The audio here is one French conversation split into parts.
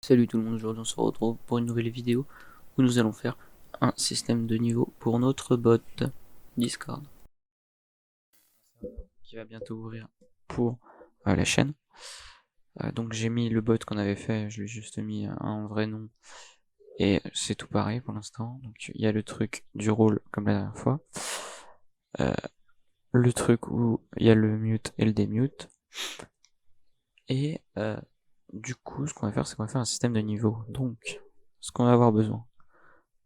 Salut tout le monde, aujourd'hui on se retrouve pour une nouvelle vidéo où nous allons faire un système de niveau pour notre bot Discord qui va bientôt ouvrir pour la chaîne. Donc j'ai mis le bot qu'on avait fait, je lui ai juste mis un vrai nom et c'est tout pareil pour l'instant. Donc il y a le truc du rôle comme la dernière fois, le truc où il y a le mute et le démute, et du coup ce qu'on va faire c'est qu'on va faire un système de niveau. Donc ce qu'on va avoir besoin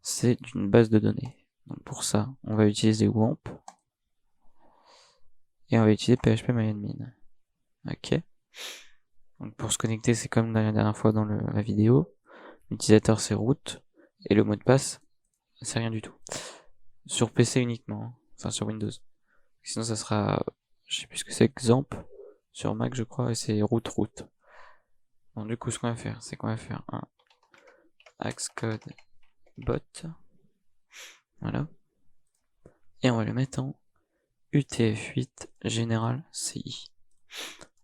c'est d'une base de données. Donc pour ça, on va utiliser WAMP et on va utiliser phpMyAdmin. Ok. Donc pour se connecter, c'est comme la dernière fois dans la vidéo. L'utilisateur c'est root et le mot de passe c'est rien du tout. Sur PC uniquement, hein. Enfin sur Windows. Sinon ça sera, je sais plus ce que c'est, XAMPP sur Mac je crois et c'est root. Donc du coup ce qu'on va faire, c'est qu'on va faire un Axcode bot. Voilà. Et on va le mettre en UTF-8 General CI.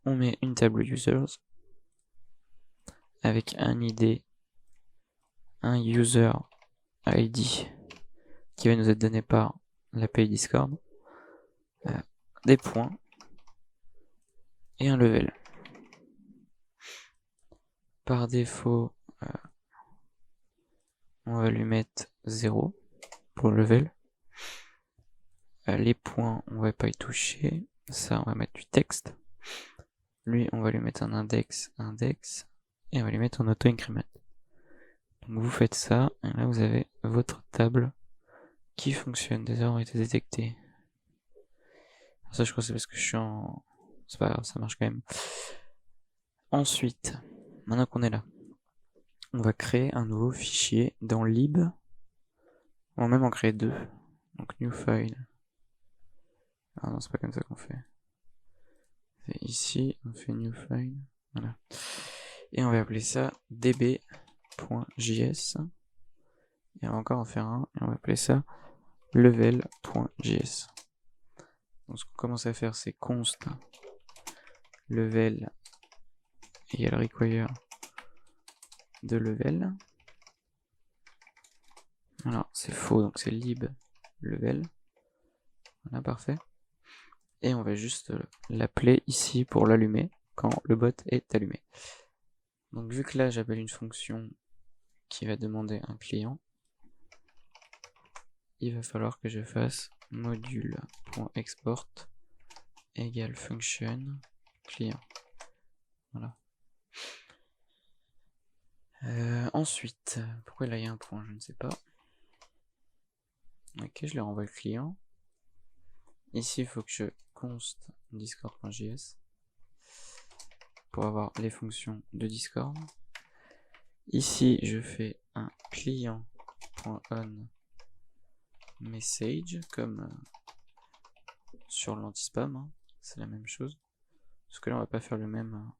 On met une table users avec un ID, un user ID qui va nous être donné par l'API Discord, des points et un level. Par défaut, on va lui mettre 0 pour le level. Les points, on va pas y toucher. Ça, on va mettre du texte. Lui, on va lui mettre un index, et on va lui mettre en auto-increment. Donc vous faites ça, et là vous avez votre table qui fonctionne. Des erreurs ont été détectées. Ça, je crois que c'est parce que je suis en... C'est pas grave, ça marche quand même. Ensuite, maintenant qu'on est là, on va créer un nouveau fichier dans lib. On va même en créer deux. Donc new file. Ah non, c'est pas comme ça qu'on fait. C'est ici, on fait new file. Voilà. Et on va appeler ça db.js. Et on va encore en faire un. Et on va appeler ça level.js. Donc ce qu'on commence à faire, c'est const level égale require de level. Alors c'est faux, donc c'est lib level. Voilà, parfait. Et on va juste l'appeler ici pour l'allumer quand le bot est allumé. Donc vu que là j'appelle une fonction qui va demander un client, il va falloir que je fasse module.export égale function client. Voilà. Ensuite, pourquoi là il y a un point, je ne sais pas. Ok, je lui renvoie le client. Ici, il faut que je const discord.js pour avoir les fonctions de Discord. Ici, je fais un client.on message comme sur l'anti-spam, hein. C'est la même chose. Parce que là, on va pas faire le même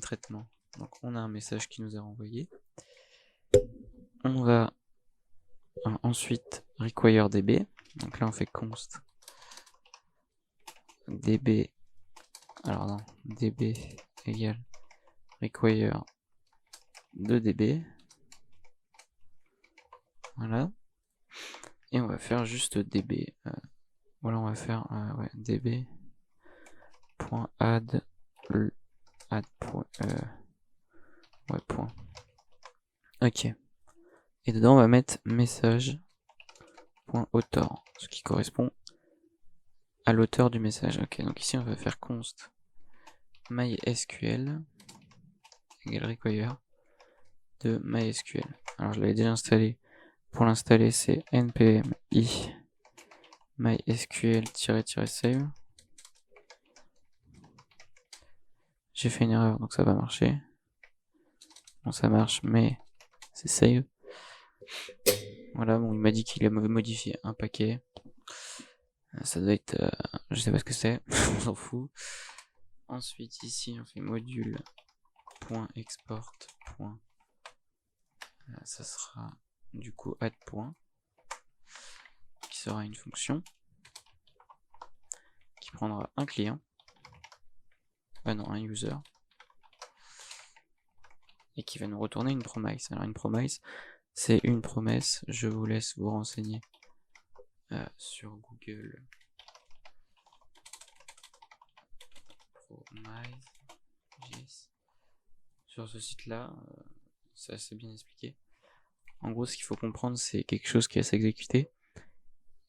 traitement. Donc, on a un message qui nous est renvoyé. On va ensuite require db. Donc là, on fait const db. Alors non, db égale require de db. Voilà. Et on va faire juste db. Voilà, on va faire ouais, db.add add ouais, point. Ok. Et dedans, on va mettre message.author, ce qui correspond à l'auteur du message. Ok, donc ici, on va faire const mysql égale require de mysql. Alors, je l'avais déjà installé. Pour l'installer, c'est npm i mysql-save. J'ai fait une erreur, donc ça va marcher. Bon, ça marche, mais c'est save. Voilà, bon, il m'a dit qu'il avait modifié un paquet. Ça doit être... je sais pas ce que c'est, on s'en fout. Ensuite, ici, on fait module.export. Ça sera du coup add point, qui sera une fonction qui prendra un client. Ah non, un user. et qui va nous retourner une promise. Alors une promise, c'est une promesse. Je vous laisse vous renseigner sur Google. Promise. Sur ce site-là, c'est assez bien expliqué. En gros, ce qu'il faut comprendre, c'est quelque chose qui va s'exécuter.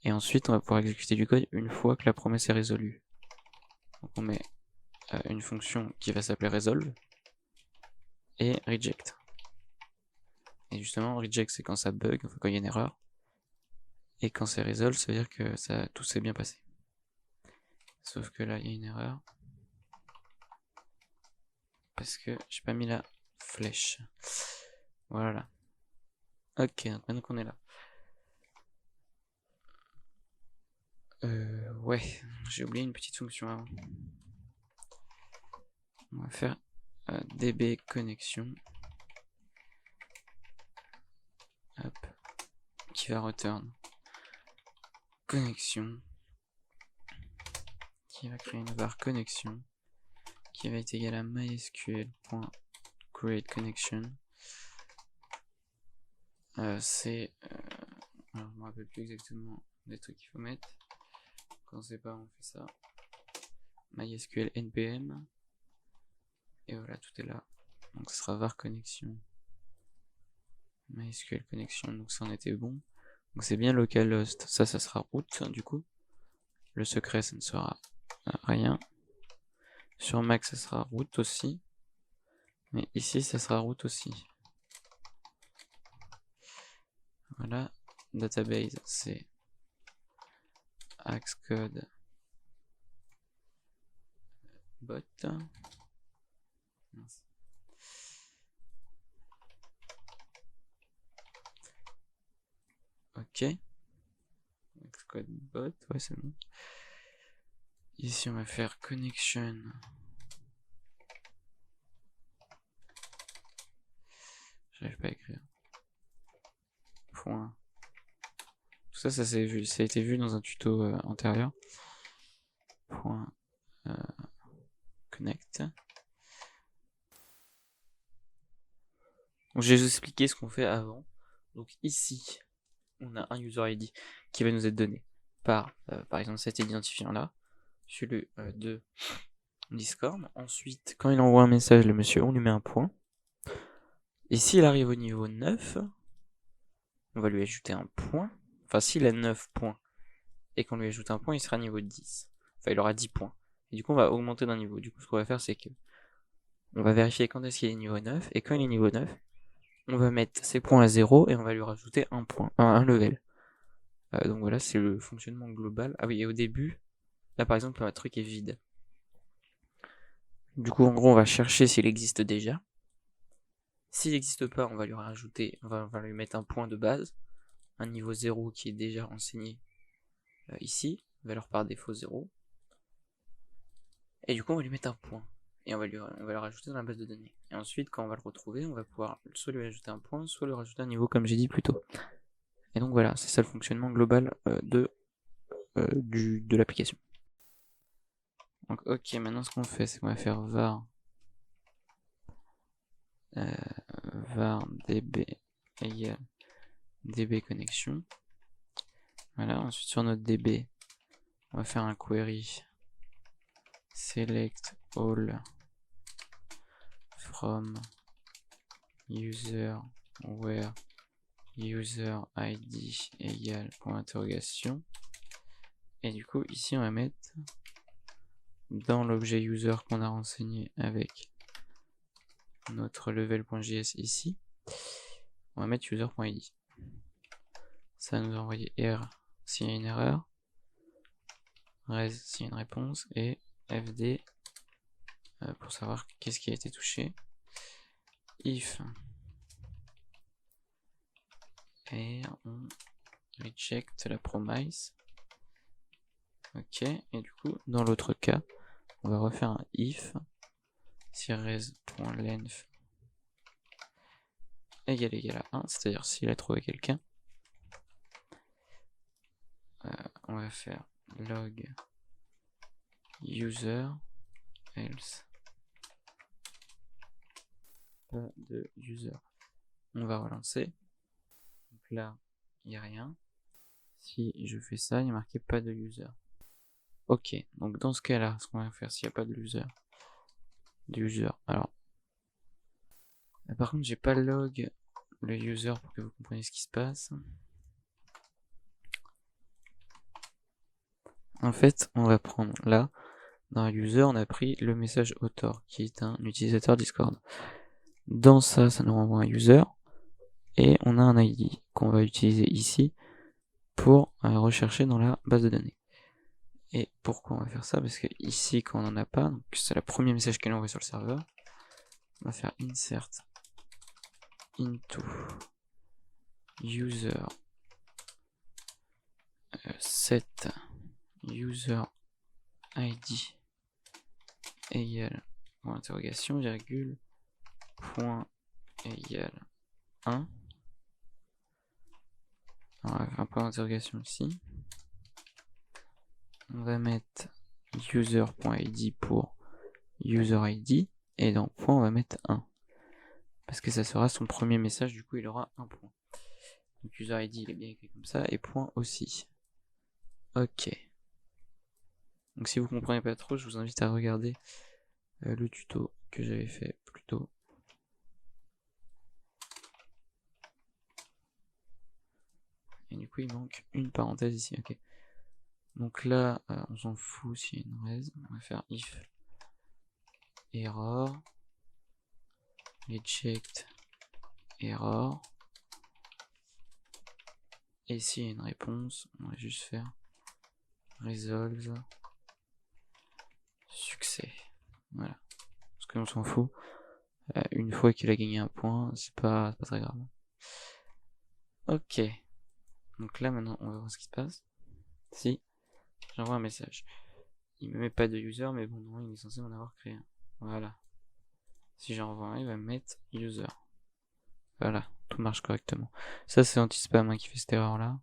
Et ensuite, on va pouvoir exécuter du code une fois que la promesse est résolue. Donc on met une fonction qui va s'appeler resolve et reject. Et justement, reject, c'est quand ça bug, enfin quand il y a une erreur. Et quand c'est resolve, ça veut dire que tout s'est bien passé. Sauf que là, il y a une erreur. Parce que j'ai pas mis la flèche. Voilà. Ok, donc maintenant qu'on est là. Ouais, j'ai oublié une petite fonction avant. On va faire db connexion. Hop. Qui va return connexion. Qui va créer une var connexion. Qui va être égal à mysql.createConnection. C'est... alors je me rappelle plus exactement des trucs qu'il faut mettre. Quand on sait pas, on fait ça. MySQL npm. Et voilà, tout est là. Donc ce sera var connexion. MySQL connection, donc ça en était bon. Donc c'est bien localhost, ça sera root du coup. Le secret ça ne sera rien. Sur Mac ça sera root aussi. Mais ici ça sera root aussi. Voilà. Database c'est Axcode bot. Mince. Ok. Axcode bot, ouais c'est bon. Ici on va faire connection. J'arrive pas à écrire. Point. Tout ça, ça a été vu dans un tuto antérieur. Point connect. Donc, je vais vous expliquer ce qu'on fait avant. Donc ici, on a un user ID qui va nous être donné par exemple cet identifiant là, celui de Discord. Ensuite, quand il envoie un message, le monsieur, on lui met un point. Et s'il arrive au niveau 9, on va lui ajouter un point. Enfin, s'il a 9 points et qu'on lui ajoute un point, il sera niveau 10. Enfin, il aura 10 points. Et du coup, on va augmenter d'un niveau. Du coup, ce qu'on va faire, c'est que on va vérifier quand est-ce qu'il est niveau 9. Et quand il est niveau 9, on va mettre ses points à 0 et on va lui rajouter un point, un level. Donc voilà, c'est le fonctionnement global. Ah oui, et au début, là par exemple, un truc est vide. Du coup, en gros, on va chercher s'il existe déjà. S'il n'existe pas, on va lui rajouter, on va lui mettre un point de base, un niveau 0 qui est déjà renseigné ici, valeur par défaut 0. Et du coup, on va lui mettre un point. Et on va le rajouter dans la base de données. Et ensuite, quand on va le retrouver, on va pouvoir soit lui ajouter un point, soit lui rajouter un niveau comme j'ai dit plus tôt. Et donc voilà, c'est ça le fonctionnement global de l'application. Donc ok, maintenant ce qu'on fait, c'est qu'on va faire var db égale db connexion. Voilà, ensuite sur notre db, on va faire un query select all from user where user id égale point d'interrogation. Et du coup, ici, on va mettre dans l'objet user qu'on a renseigné avec notre level.js ici, on va mettre user.id. Ça va nous envoyer R s'il y a une erreur, res s'il y a une réponse, et fd pour savoir qu'est-ce qui a été touché. If et on reject la promise. Ok, et du coup, dans l'autre cas, on va refaire un if si res.length égale à 1, c'est-à-dire s'il a trouvé quelqu'un. On va faire log user else pas de user. On va relancer. Donc là, il n'y a rien. Si je fais ça, il n'y a marqué pas de user. Ok, donc dans ce cas-là, ce qu'on va faire s'il n'y a pas de user, alors, par contre, j'ai pas log le user pour que vous compreniez ce qui se passe. En fait, on va prendre là, dans user, on a pris le message author, qui est un utilisateur Discord. Dans ça, ça nous renvoie un user, et on a un ID qu'on va utiliser ici pour rechercher dans la base de données. Et pourquoi on va faire ça? Parce que ici, quand on n'en a pas, donc c'est le premier message qu'elle envoie sur le serveur, on va faire insert into user set user id égale point interrogation virgule point égale 1. On va faire un point d'interrogation ici. On va mettre user.id pour user id et dans point on va mettre 1 parce que ça sera son premier message, du coup il aura un point. Donc user id il est bien écrit comme ça et point aussi. Ok. Donc si vous comprenez pas trop, je vous invite à regarder le tuto que j'avais fait plus tôt. Et du coup il manque une parenthèse ici, ok. Donc là on s'en fout s'il y a une raise, on va faire if error reject error. Et s'il y a une réponse, on va juste faire resolve succès. Voilà. Parce qu'on s'en fout. Une fois qu'il a gagné un point, c'est pas très grave. Ok. Donc là maintenant on va voir ce qui se passe. Si j'envoie un message. Il me met pas de user, mais bon, non, il est censé m'en avoir créé un. Voilà. Si j'envoie un, il va me mettre user. Voilà, tout marche correctement. Ça c'est anti-spam hein, qui fait cette erreur là.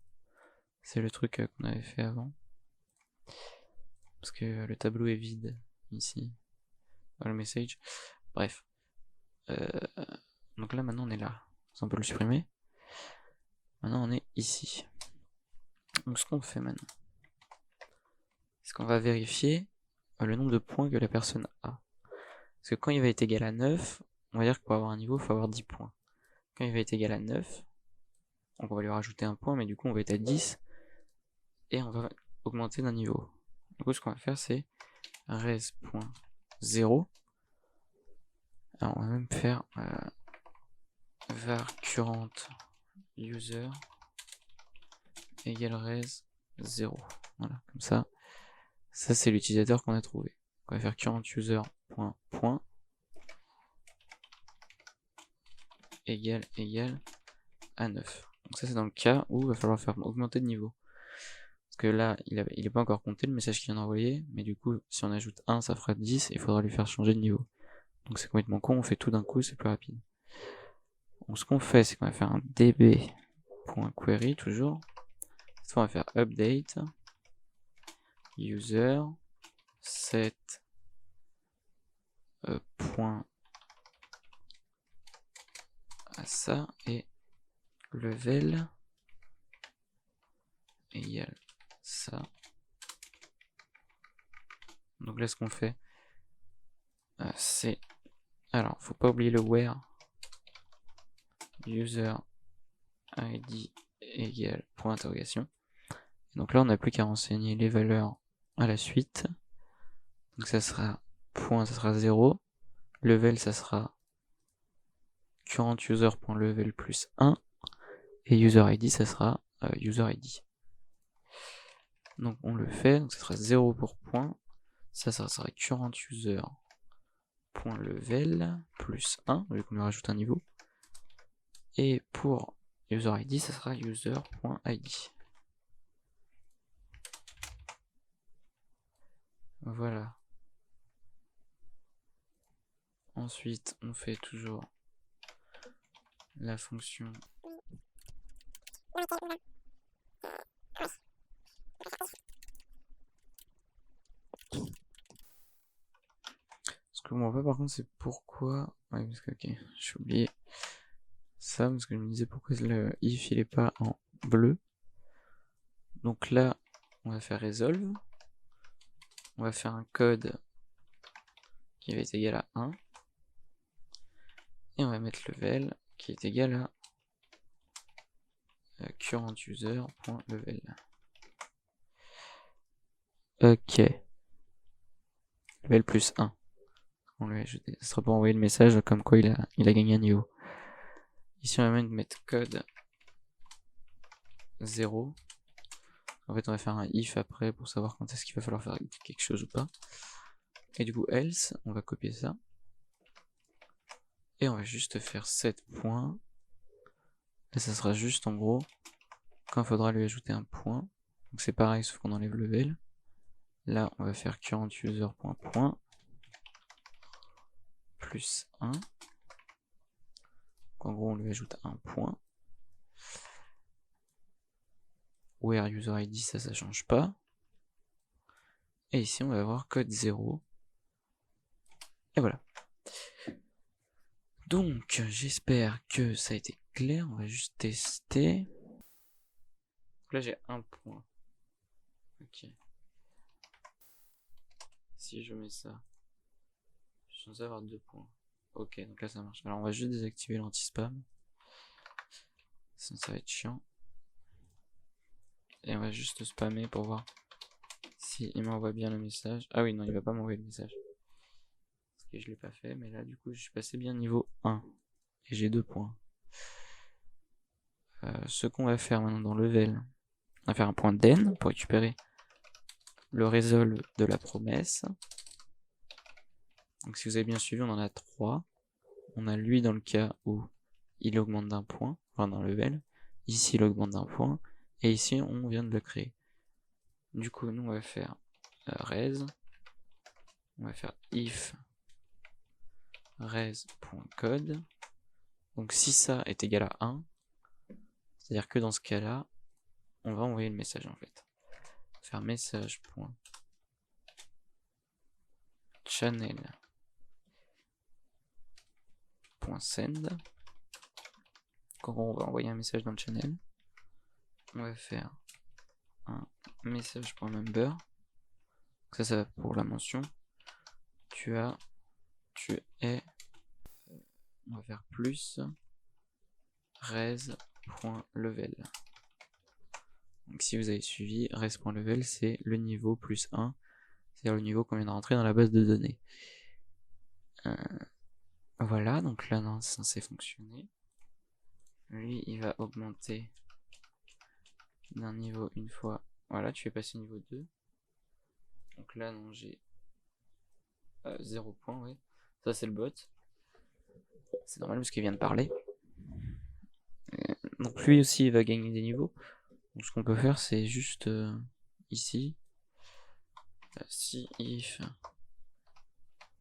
C'est le truc qu'on avait fait avant. Parce que le tableau est vide ici. Voilà le message. Bref. Donc là maintenant on est là. Ça, on peut le supprimer. Maintenant on est ici. Donc ce qu'on fait maintenant, c'est qu'on va vérifier le nombre de points que la personne a. Parce que quand il va être égal à 9, on va dire que pour avoir un niveau, il faut avoir 10 points. Quand il va être égal à 9, donc on va lui rajouter un point, mais du coup on va être à 10, et on va augmenter d'un niveau. Du coup ce qu'on va faire c'est res.0. Alors on va même faire var current user égale res 0. Voilà, comme ça. Ça c'est l'utilisateur qu'on a trouvé. On va faire current user point égale à 9. Donc ça c'est dans le cas où il va falloir faire augmenter de niveau. Parce que là, il n'est pas encore compté le message qu'il vient d'envoyer, mais du coup, si on ajoute 1, ça fera 10, et il faudra lui faire changer de niveau. Donc c'est complètement con, on fait tout d'un coup, c'est plus rapide. Donc ce qu'on fait, c'est qu'on va faire un db.query, toujours. Cette fois, on va faire update user set point à ça, et level égale ça. Donc là, ce qu'on fait, c'est... Alors, faut pas oublier le where user id égale point d'interrogation. Donc là, on n'a plus qu'à renseigner les valeurs à la suite. Donc ça sera point, ça sera 0. Level, ça sera current user.level plus 1. Et user id, ça sera user id. Donc on le fait, donc ça sera 0 pour point. Ça sera current user.level plus 1, vu qu'on lui rajoute un niveau. Et pour user id, ça sera user.id. Voilà. Ensuite, on fait toujours la fonction ce je comprends pas par contre c'est pourquoi... Ouais parce que ok, j'ai oublié ça parce que je me disais pourquoi le if il est pas en bleu. Donc là on va faire resolve. On va faire un code qui va être égal à 1. Et on va mettre level qui est égal à current user.level. Ok. Level plus 1. On lui a ajouté. Ce sera pour envoyer le message comme quoi il a gagné un niveau. Ici on va même mettre code 0. En fait on va faire un if après pour savoir quand est-ce qu'il va falloir faire quelque chose ou pas. Et du coup else, on va copier ça. Et on va juste faire 7 points. Et ça sera juste en gros quand il faudra lui ajouter un point. Donc c'est pareil sauf qu'on enlève level. Là on va faire current user.point plus 1. Donc en gros on lui ajoute un point. Where user id ça change pas. Et ici on va avoir code 0. Et voilà. Donc j'espère que ça a été clair. On va juste tester. Donc là j'ai un point. Ok. Si je mets ça, je suis censé avoir 2 points. Ok, donc là ça marche. Alors on va juste désactiver l'anti-spam. Sinon ça va être chiant. Et on va juste spammer pour voir si il m'envoie bien le message. Ah oui, non, il va pas m'envoyer le message. Parce que je l'ai pas fait, mais là du coup je suis passé bien niveau 1. Et j'ai 2 points. Ce qu'on va faire maintenant dans level, on va faire un point den pour récupérer le resolve de la promesse. Donc si vous avez bien suivi, on en a 3. On a lui dans le cas où il augmente d'un point, enfin dans level. Ici il augmente d'un point. Et ici on vient de le créer. Du coup nous on va faire res. On va faire if res.code. Donc si ça est égal à 1, c'est-à-dire que dans ce cas-là, on va envoyer le message en fait. Faire message.channel.send. Quand on va envoyer un message dans le channel, on va faire un message.member. Ça va pour la mention. Tu es, on va faire plus res.level. Donc si vous avez suivi, res.level c'est le niveau plus 1, c'est-à-dire le niveau qu'on vient de rentrer dans la base de données. Voilà, donc là non, c'est censé fonctionner. Lui il va augmenter d'un niveau une fois. Voilà, tu es passé niveau 2. Donc là non, j'ai 0 point, ouais. Ça c'est le bot. C'est normal parce qu'il vient de parler. Donc lui aussi il va gagner des niveaux. Donc ce qu'on peut faire c'est juste ici si if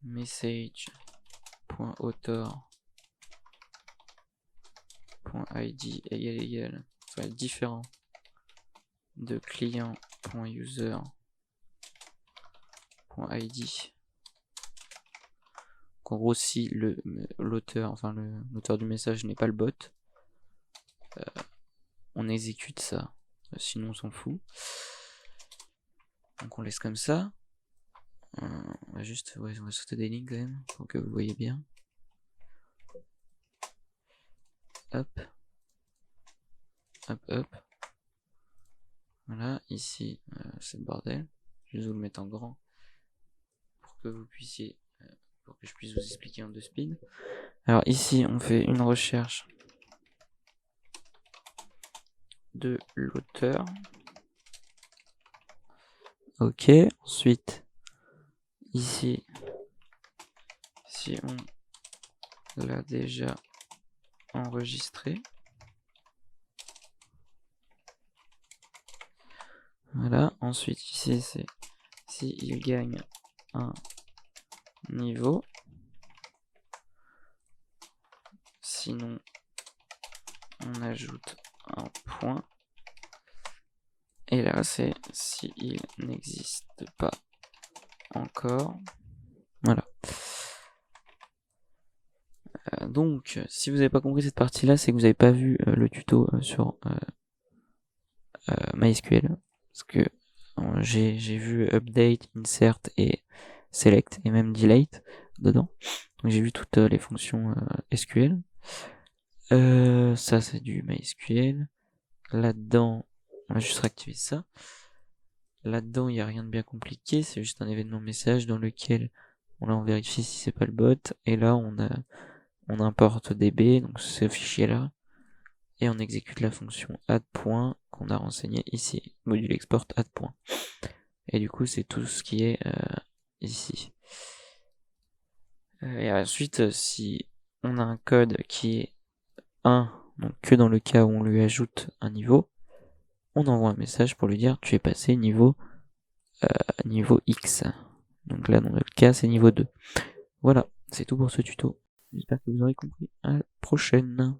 message.author.id égal soit différent de client.user.id. En gros si l'auteur, enfin l'auteur du message n'est pas le bot, on exécute ça, sinon on s'en fout. Donc on laisse comme ça. On va juste, ouais, on va sauter des lignes quand même pour que vous voyez bien. Hop, hop, hop. Voilà, ici c'est le bordel. Je vais vous le mettre en grand pour que vous puissiez, pour que je puisse vous expliquer en 2 speed. Alors ici on fait une recherche de l'auteur. Ok, ensuite ici si on l'a déjà enregistré, voilà, ensuite ici c'est si il gagne un niveau, sinon on ajoute un point, et là c'est si il n'existe pas encore. Voilà. Donc, si vous n'avez pas compris cette partie-là, c'est que vous n'avez pas vu le tuto sur MySQL. Parce que j'ai vu update, insert et select, et même delete dedans. Donc j'ai vu toutes les fonctions SQL. Ça c'est du MySQL. Là-dedans, on va juste réactiver ça. Là-dedans, il n'y a rien de bien compliqué, c'est juste un événement message dans lequel on vérifie si c'est pas le bot. Et là, on importe db, donc ce fichier-là, et on exécute la fonction add point qu'on a renseigné ici, module export add point. Et du coup, c'est tout ce qui est ici. Et ensuite, si on a un code qui est 1, donc que dans le cas où on lui ajoute un niveau, on envoie un message pour lui dire tu es passé niveau X. Donc là, dans notre cas, c'est niveau 2. Voilà, c'est tout pour ce tuto. J'espère que vous aurez compris. À la prochaine.